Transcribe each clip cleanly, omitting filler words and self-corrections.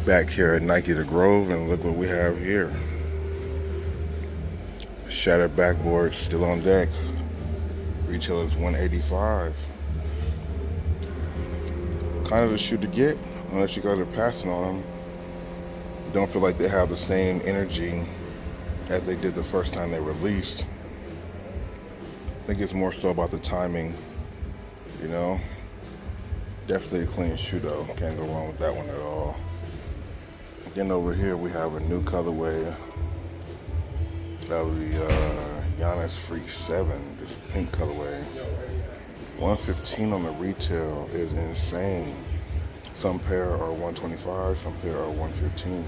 Back here at Nike The Grove, and look what we have here. Shattered backboard still on deck. Retail is $185. Kind of a shoe to get, unless you guys are passing on them. You don't feel like they have the same energy as they did the first time they released. I think it's more so about the timing, you know. Definitely a clean shoe though, can't go wrong with that one at all. Then over here we have a new colorway of the Giannis Freak 7, this pink colorway. $115 on the retail is insane. Some pair are $125, some pair are $115.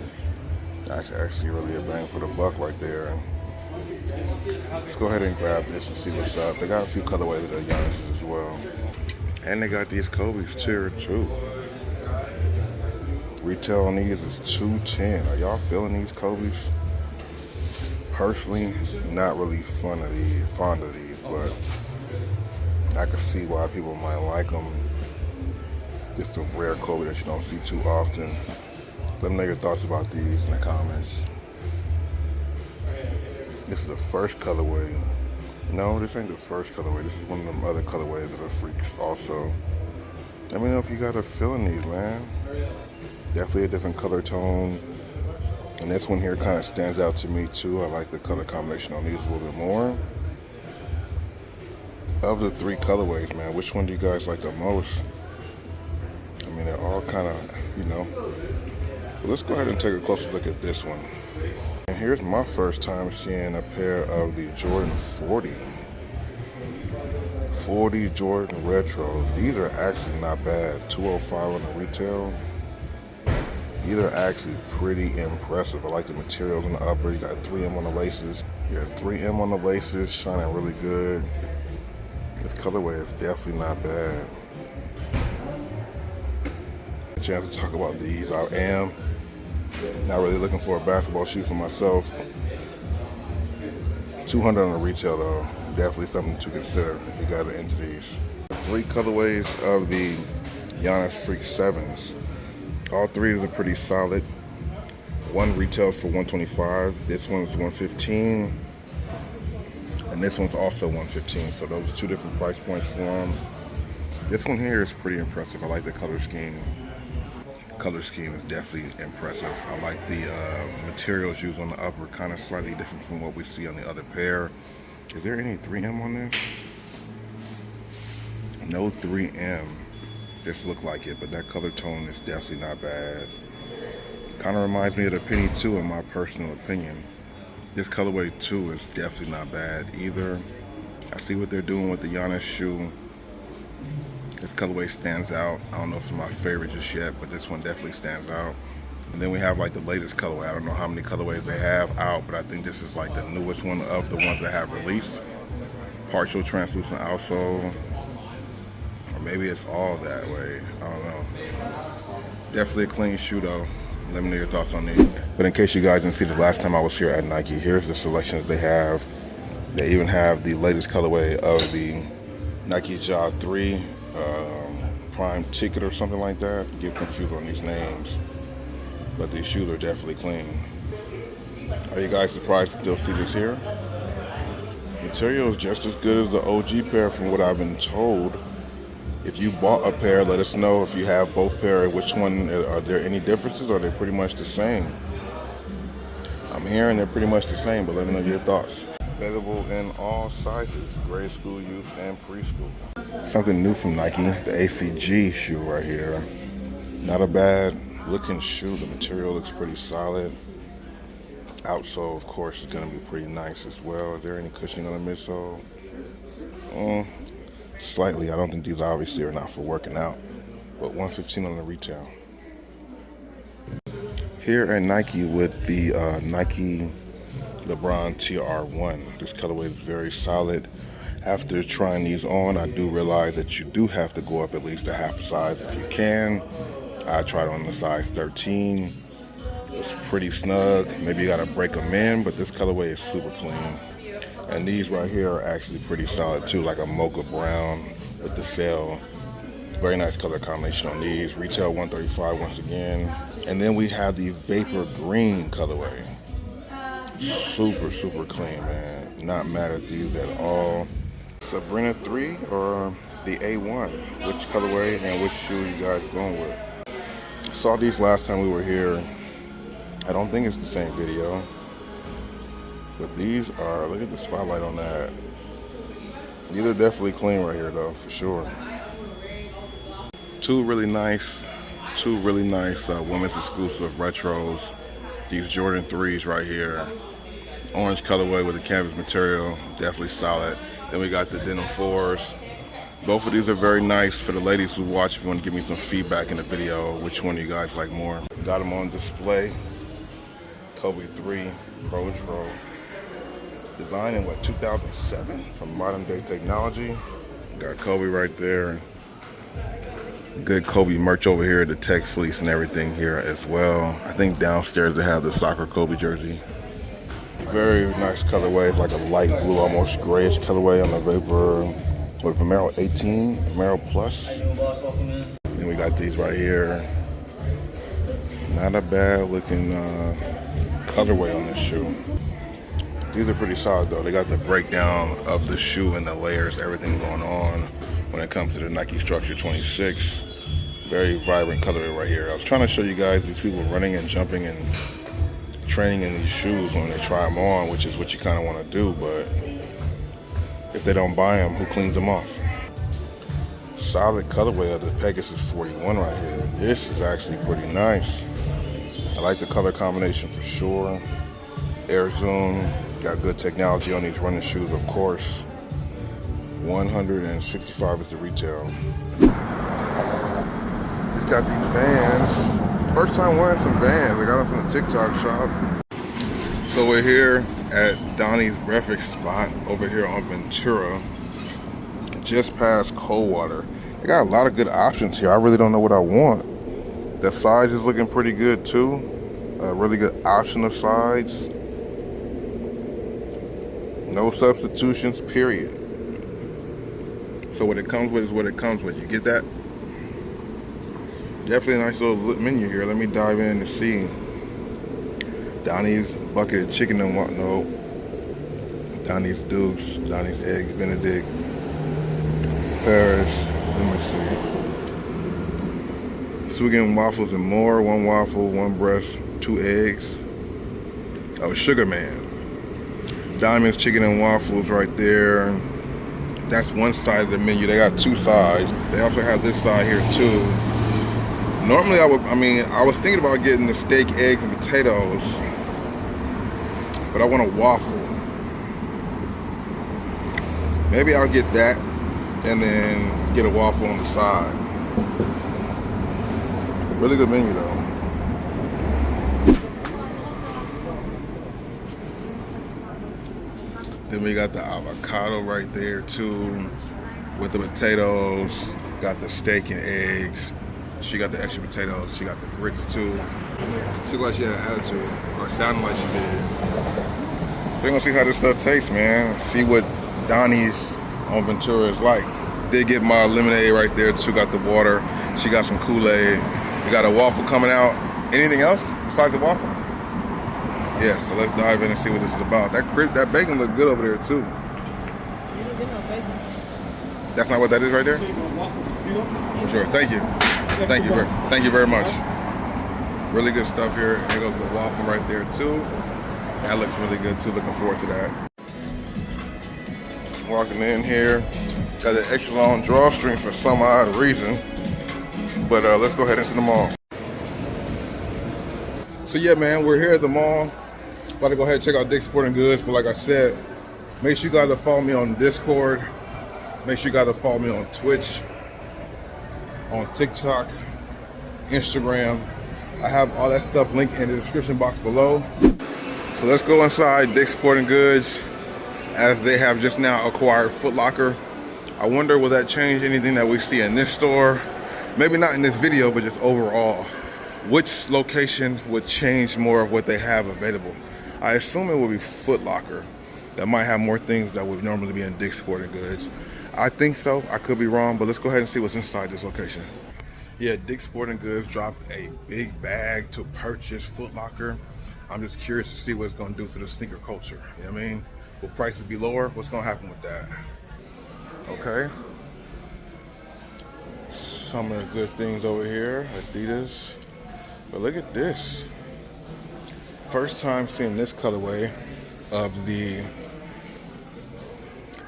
Actually really a bang for the buck right there. Let's go ahead and grab this and see what's up. They got a few colorways of the Giannis as well. And they got these Kobe's tier too. Retail on these is $210. Are y'all feeling these Kobe's? Personally, not really fond of these, but I can see why people might like them. It's a rare Kobe that you don't see too often. Let me know your thoughts about these in the comments. This is the first colorway. No, this ain't the first colorway. This is one of them other colorways of the Freaks also. Let me know if you guys are feeling these, man. Definitely a different color tone. And this one here kind of stands out to me too. I like the color combination on these a little bit more. Of the three colorways, man, which one do you guys like the most? I mean, they're all kind of, you know. But let's go ahead and take a closer look at this one. And here's my first time seeing a pair of the Jordan 40 Jordan Retros. These are actually not bad. $205 on the retail. These are actually pretty impressive. I like the materials on the upper. You got 3M on the laces. You got 3M on the laces, shining really good. This colorway is definitely not bad. A chance to talk about these. I am not really looking for a basketball shoe for myself. $200 on the retail though. Definitely something to consider if you guys are into these. Three colorways of the Giannis Freak 7s. All three are pretty solid. One retails for $125. This one's $115. And this one's also $115. So those are two different price points for them. This one here is pretty impressive. I like the color scheme. Color scheme is definitely impressive. I like the materials used on the upper, kind of slightly different from what we see on the other pair. Is there any 3M on this? No 3M. This look like it, but that color tone is definitely not bad. Kind of reminds me of the Penny 2 in my personal opinion. This colorway too is definitely not bad either. I see what they're doing with the Giannis shoe. This colorway stands out. I don't know if it's my favorite just yet, but this one definitely stands out. And then we have like the latest colorway. I don't know how many colorways they have out, but I think this is like the newest one of the ones that have released. Partial translucent outsole. Or maybe it's all that way. I don't know. Definitely a clean shoe though. Let me know your thoughts on these. But in case you guys didn't see the last time I was here at Nike, here's the selection that they have. They even have the latest colorway of the Nike Ja 3 Prime Ticket or something like that. Get confused on these names. But these shoes are definitely clean. Are you guys surprised to still see this here? Material is just as good as the OG pair from what I've been told. If you bought a pair, let us know if you have both pair. Which one, are there any differences or are they pretty much the same? I'm hearing they're pretty much the same, but let me know your thoughts. Available in all sizes, grade school, youth, and preschool. Something new from Nike, the ACG shoe right here. Not a bad looking shoe. The material looks pretty solid. Outsole, of course, is going to be pretty nice as well. Is there any cushioning on the midsole? Slightly. I don't think these obviously are not for working out, but $115 on the retail. Here at Nike with the Nike Lebron TR1. This colorway is very solid. After trying these on, I do realize that you do have to go up at least a half a size if you can. I tried on the size 13. It's pretty snug. Maybe you gotta break them in, but this colorway is super clean. And these right here are actually pretty solid too, like a mocha brown with the sail. Very nice color combination on these. Retail $135 once again. And then we have the Vapor Green colorway. Super, super clean, man. Not mad at these at all. Sabrina 3 or the A1? Which colorway and which shoe you guys going with? Saw these last time we were here. I don't think it's the same video. But these are, look at the spotlight on that. These are definitely clean right here though, for sure. Two really nice women's exclusive retros. These Jordan 3s right here. Orange colorway with the canvas material, definitely solid. Then we got the denim 4s. Both of these are very nice for the ladies who watch. If you want to give me some feedback in the video, which one you guys like more. Got them on display. Kobe 3 Retro. Designed in what, 2007 from Modern Day Technology. Got Kobe right there. Good Kobe merch over here, the tech fleece and everything here as well. I think downstairs they have the soccer Kobe jersey. Very nice colorway, like a light blue, almost grayish colorway on the Vapor, what, Vomero 18, Vomero Plus. Then we got these right here. Not a bad looking colorway on this shoe. These are pretty solid though. They got the breakdown of the shoe and the layers, everything going on when it comes to the Nike Structure 26. Very vibrant colorway right here. I was trying to show you guys these people running and jumping and training in these shoes when they try them on, which is what you kind of want to do, but if they don't buy them, who cleans them off? Solid colorway of the Pegasus 41 right here. This is actually pretty nice. I like the color combination for sure. Air Zoom, got good technology on these running shoes, of course. $165 is the retail. He's got these Vans. First time wearing some Vans. I got them from the TikTok shop. So we're here at Donny's breakfast spot over here on Ventura, just past Coldwater. They got a lot of good options here. I really don't know what I want. The size is looking pretty good too. A really good option of sides. No substitutions, period. So what it comes with is what it comes with. You get that? Definitely a nice little menu here. Let me dive in and see. Donny's bucket of chicken and what? No. Donny's Dukes. Donny's Eggs Benedict. Paris. Let me see. So we're getting waffles and more. One waffle, one breast, 2 eggs. Oh, Sugar Man. Diamonds Chicken and Waffles right there. That's one side of the menu. They got 2 sides. They also have this side here too. Normally I was thinking about getting the steak, eggs, and potatoes, but I want a waffle. Maybe I'll get that and then get a waffle on the side. Really good menu though. Then we got the avocado right there too, with the potatoes. Got the steak and eggs. She got the extra potatoes. She got the grits too. She looked like she had an attitude, or it sounded like she did. So we're gonna see how this stuff tastes, man. See what Donny's on Ventura is like. Did get my lemonade right there too. Got the water. She got some Kool-Aid. We got a waffle coming out. Anything else besides the waffle? Yeah, so let's dive in and see what this is about. That bacon looked good over there too. That's not what that is right there? Sure, thank you. Thank you very much. Really good stuff here. Here goes the waffle right there too. That looks really good too. Looking forward to that. Walking in here. Got an extra long drawstring for some odd reason. But let's go ahead into the mall. So yeah, man, we're here at the mall. About to go ahead and check out Dick's Sporting Goods. But like I said, make sure you guys follow me on Discord. Make sure you guys follow me on Twitch, on TikTok, Instagram. I have all that stuff linked in the description box below. So let's go inside Dick's Sporting Goods, as they have just now acquired Foot Locker. I wonder, will that change anything that we see in this store? Maybe not in this video, but just overall. Which location would change more of what they have available? I assume it would be Foot Locker. That might have more things that would normally be in Dick's Sporting Goods. I think so. I could be wrong, but let's go ahead and see what's inside this location. Yeah, Dick's Sporting Goods dropped a big bag to purchase Foot Locker. I'm just curious to see what it's going to do for the sneaker culture. You know what I mean? Will prices be lower? What's going to happen with that? Okay. Some of the good things over here, Adidas. But look at this. First time seeing this colorway of the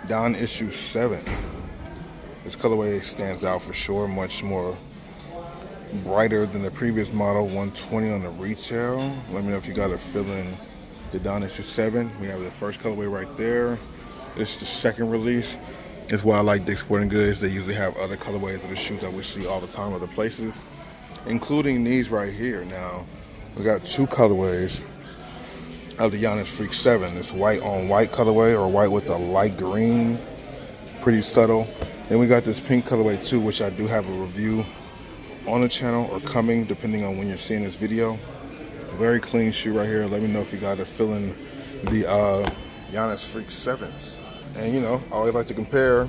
Don issue 7. This colorway stands out for sure, much more brighter than the previous model, 120 on the retail. Let me know if you guys are feeling the Don issue 7. We have the first colorway right there. This is the second release. That's why I like Dick's Sporting Goods. They usually have other colorways of the shoes that we see all the time other places, including these right here. Now, we got two colorways of the Giannis Freak 7. This white on white colorway, or white with a light green, pretty subtle. Then we got this pink colorway too, which I do have a review on the channel or coming depending on when you're seeing this video. Very clean shoe right here. Let me know if you guys are feeling the Giannis Freak 7s. And you know, I always like to compare,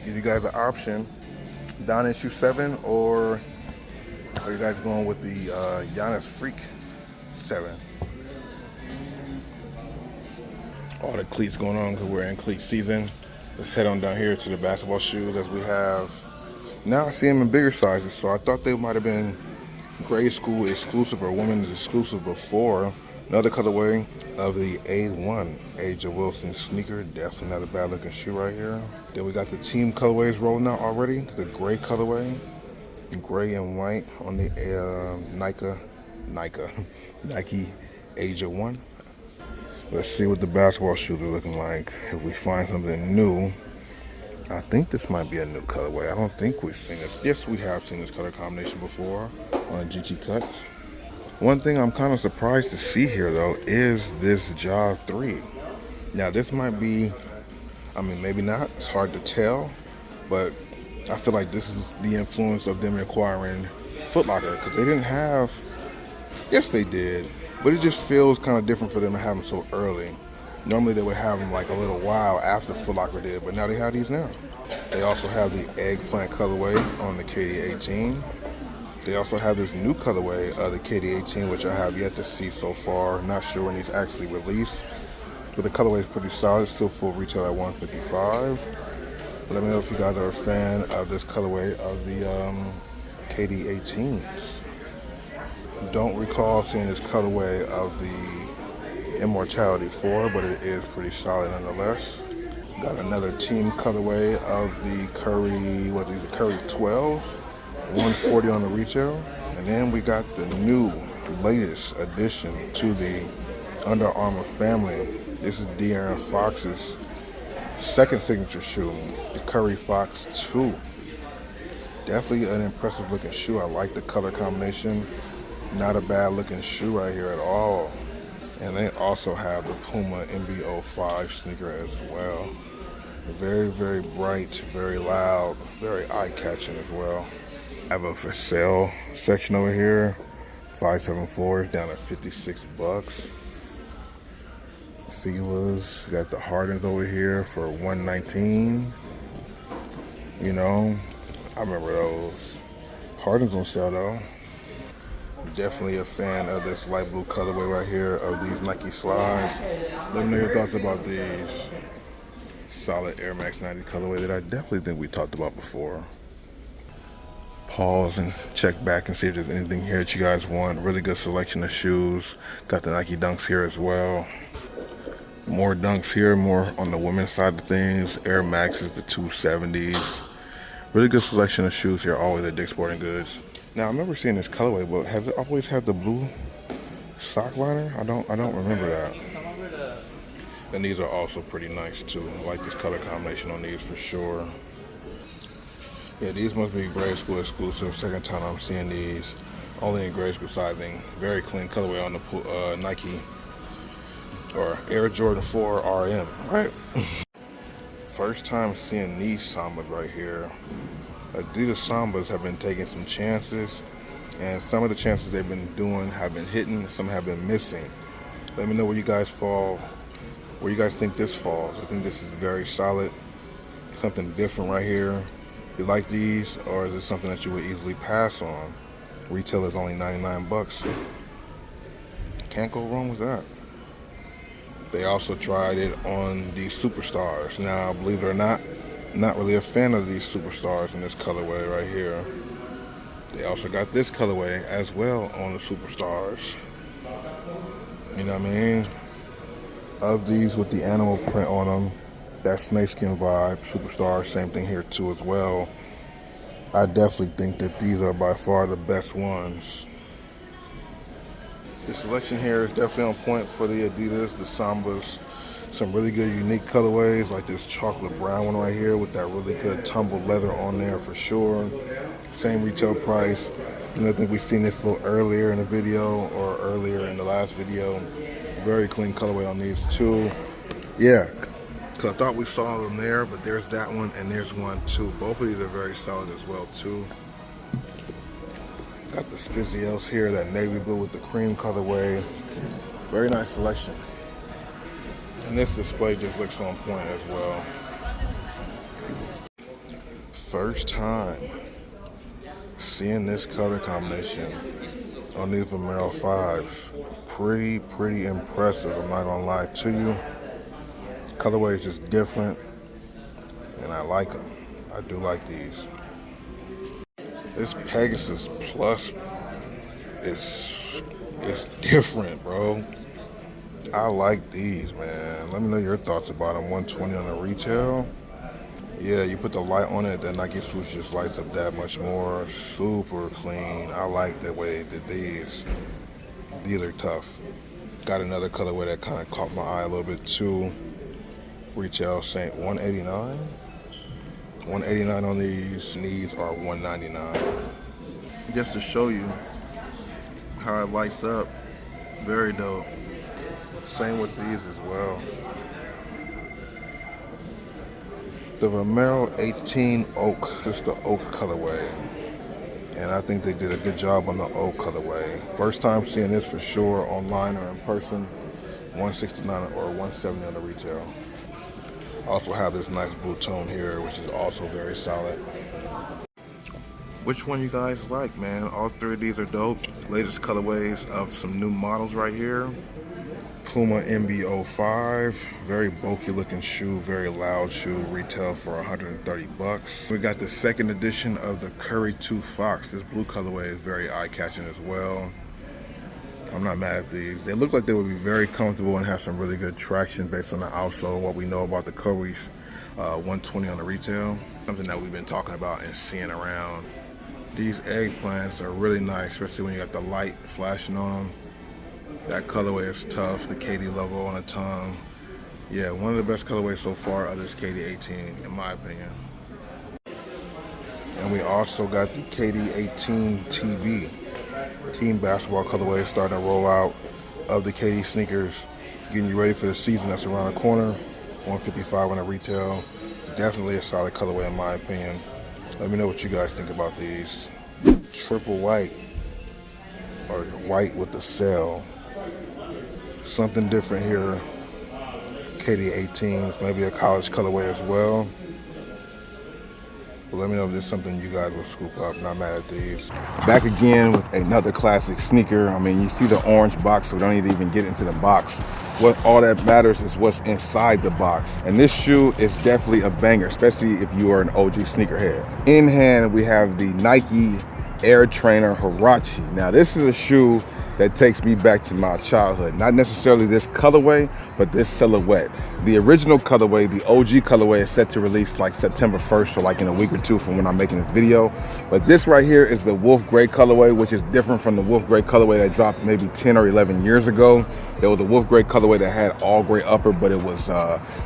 give you guys an option, Don issue 7 or are you guys going with the Giannis Freak 7? All the cleats going on because we're in cleat season. Let's head on down here to the basketball shoes as we have. Now I see them in bigger sizes, so I thought they might have been grade school exclusive or women's exclusive before. Another colorway of the A1 A'ja Wilson sneaker. Definitely not a bad looking shoe right here. Then we got the team colorways rolling out already. The gray colorway, gray and white on the Nike A'ja 1. Let's see what the basketball shoes are looking like. If we find something new, I think this might be a new colorway. I don't think we've seen this. Yes, we have seen this color combination before on GT Cuts. One thing I'm kind of surprised to see here though is this Jaws 3. Now this might be, I mean maybe not, it's hard to tell, but I feel like this is the influence of them acquiring Foot Locker, because they didn't have, yes they did, but it just feels kind of different for them to have them so early. Normally they would have them like a little while after Foot Locker did, but now they have these now. They also have the eggplant colorway on the KD18. They also have this new colorway of the KD18, which I have yet to see so far. Not sure when these actually released, but the colorway is pretty solid. Still full retail at $155. Let me know if you guys are a fan of this colorway of the KD18s. Don't recall seeing this colorway of the Immortality 4, but it is pretty solid nonetheless. Got another team colorway of the Curry, what is it, Curry 12, 140 on the retail. And then we got the new, latest addition to the Under Armour family. This is De'Aaron Fox's second signature shoe, the Curry Fox 2. Definitely an impressive looking shoe. I like the color combination. Not a bad looking shoe right here at all. And they also have the Puma MB05 sneaker as well. Very, very bright, very loud, very eye-catching as well. I have a for sale section over here. 574 is down at $56. Fila's got the Hardens over here for $119. You know, I remember those. Hardens on sale though. Definitely a fan of this light blue colorway right here of these Nike slides. Let me know your thoughts about these. Solid Air Max 90 colorway that I definitely think we talked about before. Pause and check back and see if there's anything here that you guys want. Really good selection of shoes. Got the Nike Dunks here as well. More Dunks here, more on the women's side of things. Air Maxes, the 270s. Really good selection of shoes here, always at Dick's Sporting Goods. Now I remember seeing this colorway, but has it always had the blue sock liner? I don't remember that. And these are also pretty nice too. I like this color combination on these for sure. Yeah, these must be grade school exclusive. Second time I'm seeing these. Only in grade school sizing. Very clean colorway on the Nike or Air Jordan 4 RM. Right. First time seeing these Sambas right here. Adidas Sambas have been taking some chances, and some of the chances they've been doing have been hitting, some have been missing. Let me know where you guys fall, where you guys think this falls. I think this is very solid, something different right here. You like these, or is it something that you would easily pass on? Retail is only 99 bucks. Can't go wrong with that. They also tried it on the Superstars. Now, believe it or not really a fan of these Superstars in this colorway right here. They also got this colorway as well on the Superstars. You know what I mean? Of these with the animal print on them, that snakeskin vibe, Superstars, same thing here too as well. I definitely think that these are by far the best ones. The selection here is definitely on point for the Adidas, the Sambas. Some really good unique colorways like this chocolate brown one right here with that really good tumbled leather on there for sure. Same retail price. And I think we've seen this a little earlier in the video or earlier in the last video. Very clean colorway on these too. Yeah, because I thought we saw them there, but there's that one and there's one too. Both of these are very solid as well too. Got the Spizzy Else here, that navy blue with the cream colorway. Very nice selection. And this display just looks on point as well. First time seeing this color combination on these Vomero 5s. Pretty impressive, I'm not gonna lie to you. Colorway is just different, and I like them. I do like these. This Pegasus Plus is different, bro. I like these, man. Let me know your thoughts about them. 120 on the retail. Yeah, you put the light on it, then Nike swoosh just lights up that much more. Super clean. I like the way they did these. These are tough. Got another colorway that kind of caught my eye a little bit too. Retail saying $189. $189 on these. These are $199. Just to show you how it lights up. Very dope. Same with these as well. The Vomero 18 Oak. This is the Oak colorway. And I think they did a good job on the Oak colorway. First time seeing this for sure, online or in person. $169 or $170 on the retail. Also have this nice blue tone here, which is also very solid. Which one you guys like, man? All three of these are dope. Latest colorways of some new models right here. Puma MB05, very bulky looking shoe, very loud shoe, retail for 130 bucks. We got the second edition of the Curry 2 Fox. This blue colorway is very eye-catching as well. I'm not mad at these. They look like they would be very comfortable and have some really good traction based on the outsole, what we know about the Curry's 120 on the retail. Something that we've been talking about and seeing around. These eggplants are really nice, especially when you got the light flashing on them. That colorway is tough, the KD logo on the tongue. Yeah, one of the best colorways so far of this KD 18, in my opinion. And we also got the KD 18 TB, team basketball colorway, starting to roll out of the KD sneakers, getting you ready for the season that's around the corner. $155 on the retail. Definitely a solid colorway in my opinion. Let me know what you guys think about these. Triple white, or white with the cell. Something different here. KD 18s, maybe a college colorway as well. But let me know if there's something you guys will scoop up. Not mad at these. Back again with another classic sneaker. I mean, you see the orange box, so we don't need to even get into the box. All that matters is what's inside the box. And this shoe is definitely a banger, especially if you are an OG sneakerhead. In hand, we have the Nike Air Trainer Huarache. Now, this is a shoe that takes me back to my childhood. Not necessarily this colorway, but this silhouette. The original colorway, the OG colorway, is set to release like September 1st, so like in a week or two from when I'm making this video. But this right here is the Wolf Gray colorway, which is different from the Wolf Gray colorway that dropped maybe 10 or 11 years ago. There was a Wolf Gray colorway that had all gray upper, but it was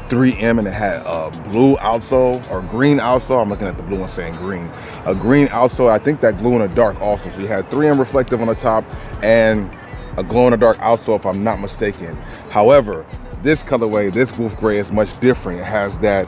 3M and it had a blue outsole or green outsole. I'm looking at the blue one saying green. A green outsole, I think that glue in the dark also. So you had 3M reflective on the top and a glow in the dark outsole if I'm not mistaken. However, this colorway, this Wolf Gray, is much different. It has that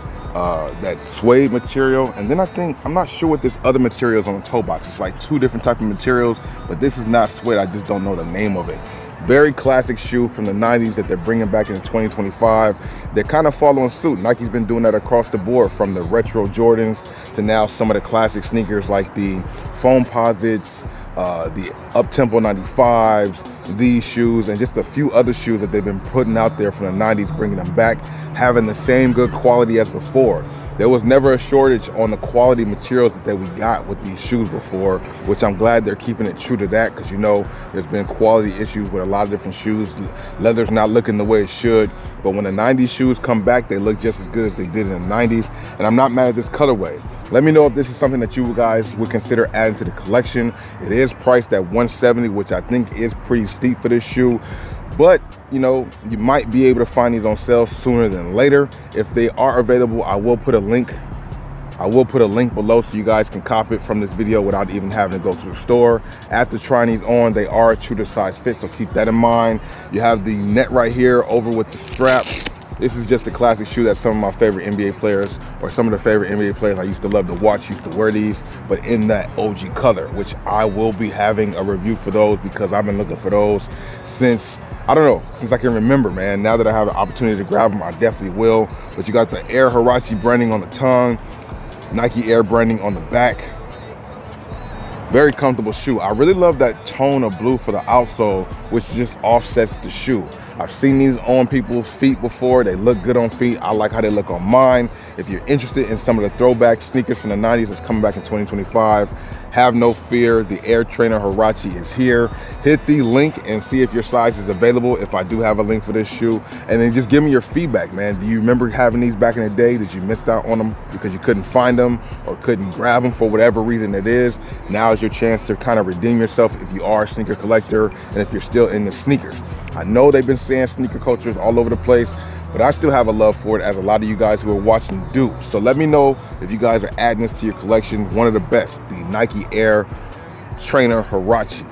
suede material, and then I'm not sure what this other material is on the toe box. It's like two different types of materials, but this is not suede. I just don't know the name of it. Very classic shoe from the 90s that they're bringing back in 2025. They're kind of following suit. Nike's been doing that across the board, from the retro Jordans to now some of the classic sneakers like the foam posits, the up-tempo 95s, these shoes, and just a few other shoes that they've been putting out there from the 90s, bringing them back, having the same good quality as before. There was never a shortage on the quality materials that we got with these shoes before, which I'm glad they're keeping it true to that, because you know there's been quality issues with a lot of different shoes. Leather's not looking the way it should, but when the 90s shoes come back, they look just as good as they did in the 90s, and I'm not mad at this colorway. Let me know if this is something that you guys would consider adding to the collection. It is priced at $170, which I think is pretty steep for this shoe. But, you know, you might be able to find these on sale sooner than later. If they are available, I will put a link below so you guys can cop it from this video without even having to go to the store. After trying these on, they are a true to size fit, so keep that in mind. You have the net right here over with the strap. This is just a classic shoe that some of my favorite NBA players, or some of the favorite NBA players I used to love to watch, used to wear these, but in that OG color, which I will be having a review for those, because I've been looking for those since, I don't know, since I can remember, man. Now that I have the opportunity to grab them, I definitely will. But you got the Air Huarache branding on the tongue, Nike Air branding on the back. Very comfortable shoe. I really love that tone of blue for the outsole, which just offsets the shoe. I've seen these on people's feet before. They look good on feet. I like how they look on mine. If you're interested in some of the throwback sneakers from the 90s that's coming back in 2025, have no fear. The Air Trainer Huarache is here. Hit the link and see if your size is available, if I do have a link for this shoe. And then just give me your feedback, man. Do you remember having these back in the day? Did you miss out on them because you couldn't find them or couldn't grab them for whatever reason it is? Now is your chance to kind of redeem yourself if you are a sneaker collector and if you're still into sneakers. I know they've been saying sneaker culture is all over the place, but I still have a love for it, as a lot of you guys who are watching do. So let me know if you guys are adding this to your collection. One of the best, the Nike Air Trainer Huarache.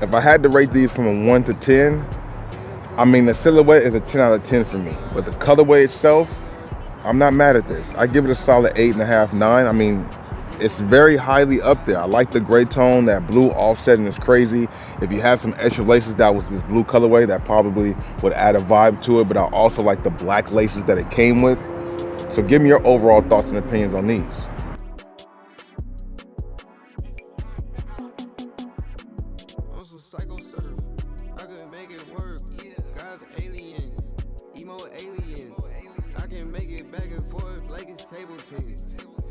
If I had to rate these from a 1 to 10, I mean, the silhouette is a 10 out of 10 for me, but the colorway itself, I'm not mad at this. I give it a solid 8.5, 9. I mean, it's very highly up there. I like the gray tone. That blue offsetting is crazy. If you had some extra laces that was this blue colorway, that probably would add a vibe to it, but I also like the black laces that it came with. So give me your overall thoughts and opinions on these.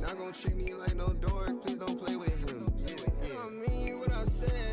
Not gonna treat me like no dork, please don't play with him. Yeah. I mean what I said.